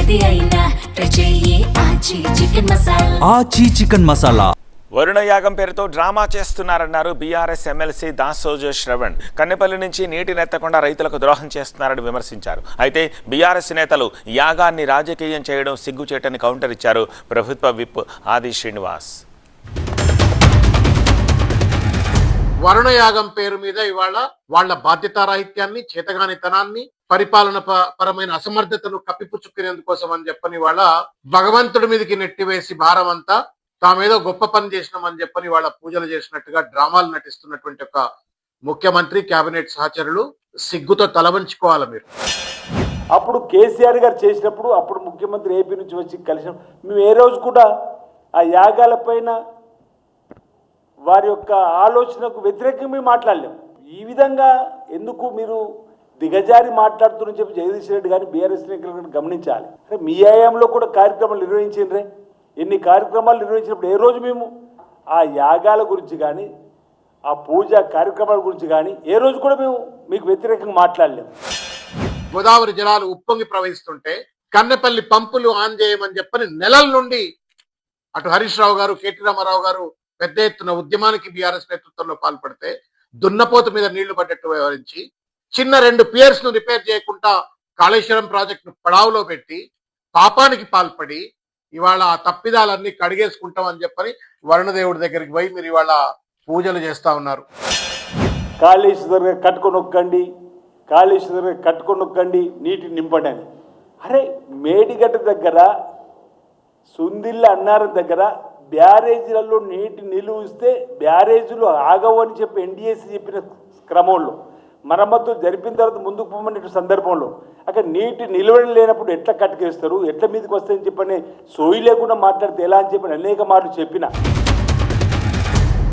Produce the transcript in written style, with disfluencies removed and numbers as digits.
ఏది అయినా ట్రై చెయ్యి ఆచి చికెన్ మసాలా. వరుణ యాగం పేరుతో డ్రామా చేస్తున్నారన్నారు బీఆర్ఎస్ ఎమ్మెల్సీ దాసోజు శ్రవణ్. కన్నెపల్లి నుంచి నీటినెత్తకుండా రైతులకు ద్రోహం చేస్తున్నారని విమర్శించారు. అయితే బీఆర్ఎస్ నేతలు యాగాన్ని రాజకీయం చేయడం సిగ్గుచేటని కౌంటర్ ఇచ్చారు ప్రభుత్వ విప్ ఆది శ్రీనివాస్. వరుణ యాగం పేరు మీద ఇవాళ వాళ్ల బాధ్యతారాహిత్యాన్ని, చేతగానితనాన్ని, పరిపాలన పరమైన అసమర్థతను కప్పిపుచ్చుకునేందుకోసం అని చెప్పని వాళ్ళ భగవంతుడి మీదకి నెట్టివేసి భారం అంతా తామేదో గొప్ప పని చేసినామని చెప్పని వాళ్ళ పూజలు చేసినట్టుగా డ్రామాలు నటిస్తున్నటువంటి ఒక ముఖ్యమంత్రి, కేబినెట్ సహచరులు సిగ్గుతో తలవంచుకోవాలి. మీరు అప్పుడు కేసీఆర్ గారు చేసినప్పుడు అప్పుడు ముఖ్యమంత్రి ఏపీ నుంచి వచ్చి కలిసిన మేము ఏ రోజు కూడా ఆ యాగాల పైన వారి యొక్క ఆలోచనకు వ్యతిరేకంగా మేము మాట్లాడలేము. ఈ విధంగా ఎందుకు మీరు దిగజారి మాట్లాడుతున్న చెప్పి జగదీష్ రెడ్డి కానీ బీఆర్ఎస్ నాయకులు గమనించాలి. అంటే మీ హయాంలో కూడా కార్యక్రమాలు నిర్వహించిండ్రే. ఎన్ని కార్యక్రమాలు నిర్వహించినప్పుడు ఏ రోజు మేము ఆ యాగాల గురించి కానీ ఆ పూజా కార్యక్రమాల గురించి కానీ ఏ రోజు కూడా మేము మీకు వ్యతిరేకంగా మాట్లాడలేము. గోదావరి జలాలు ఉప్పొంగి ప్రవహిస్తుంటే కన్నెపల్లి పంపులు ఆన్ చేయమని చెప్పని నెలల నుండి అటు హరీష్ రావు గారు, కేటీ రామారావు గారు పెద్ద ఎత్తున ఉద్యమానికి బీఆర్ఎస్ నేతృత్వంలో పాల్పడితే దున్నపోతు మీద నీళ్లు పడ్డట్టు వ్యవహరించి చిన్న 2 పియర్స్ ను రిపేర్ చేయకుండా కాళేశ్వరం ప్రాజెక్టును పడావులో పెట్టి పాపానికి పాల్పడి ఇవాళ ఆ తప్పిదాలన్నీ కడిగేసుకుంటామని చెప్పని వరుణదేవుడి దగ్గరికి పోయి మీరు ఇవాళ పూజలు చేస్తా ఉన్నారు. కాళేశ్వర కట్టుకొని నొక్కండి, కాళేశ్వర కట్టుకొని నొక్కండి, నీటి నింపండి అని. అరే మేడిగడ్డ దగ్గర, సుందిల్ల అన్నారం దగ్గర బ్యారేజీలలో నీటి నిలువ ఇస్తే బ్యారేజీలు ఆగవు అని చెప్పి ఎన్డీఏసీ చెప్పిన క్రమంలో మరమ్మతు జరిపిన తర్వాత ముందుకు పోమనే సందర్భంలో అక్కడ నీటి నిలువడం లేనప్పుడు ఎట్లా కట్టుకేస్తారు, ఎట్లా మీదకి వస్తాయని చెప్పని సోయి లేకుండా మాట్లాడితే ఎలా అని చెప్పి అనేక మాటలు చెప్పిన